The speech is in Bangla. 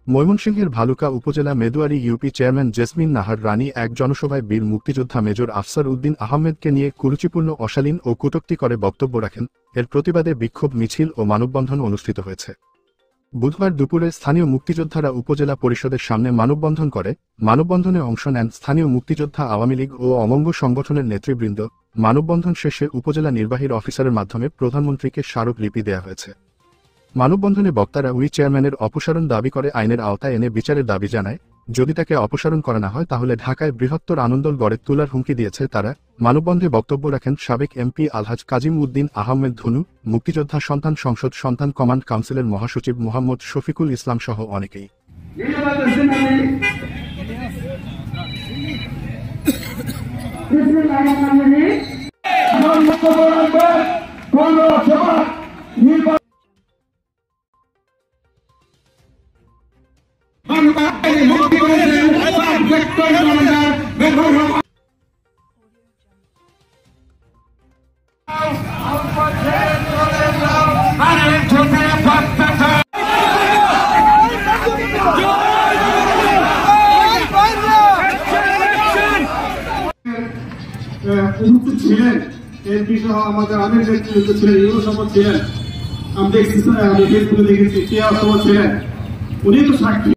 ময়মনসিংহের ভালুকা উপজেলা Meduari UP chairman jasmine Nahar রানী এক জনসভায় বীর মুক্তিযোদ্ধা মেজর আফসার উদ্দিন আহমেদকে নিয়ে কুরুচিপূর্ণ অশালীন ও কটূক্তি করে বক্তব্য রাখেন। এর প্রতিবাদে বিক্ষোভ মিছিল ও মানববন্ধন অনুষ্ঠিত হয়েছে। বুধবার দুপুরে স্থানীয় মুক্তিযোদ্ধারা উপজেলা পরিষদের সামনে মানববন্ধন করে। মানববন্ধনে অংশ নেন স্থানীয় মুক্তিযোদ্ধা আওয়ামী লীগ ও অমঙ্গ সংগঠনের নেতৃবৃন্দ। মানববন্ধন শেষে উপজেলা নির্বাহীর অফিসারের মাধ্যমে প্রধানমন্ত্রীকে স্মারকলিপি দেয়া হয়েছে। মানববন্ধনে বক্তারা ওই চেয়ারম্যানের অপসারণ দাবি করে আইনের আওতায় এনে বিচারের দাবি জানায়। যদি তাকে অপসারণ করা না হয় তাহলে ঢাকায় বৃহত্তর আন্দোলন গড়ে তোলার হুমকি দিয়েছে তারা। মানববন্ধে বক্তব্য রাখেন সাবেক এমপি আলহাজ কাজিম উদ্দিন আহমেদ ধনু, মুক্তিযোদ্ধা সন্তান সংসদ সন্তান কমান্ড কাউন্সিলের মহাসচিব মোহাম্মদ শফিকুল ইসলাম সহ অনেকেই। উপস্থিত ছিলেন এমপি সহ আমাদের আমির নেতৃত্ব ছিলেন, ইউরো সভা ছিলেন, আমরা ফেসবুকে দেখেছি ছিলেন, উনি তো সাক্ষী।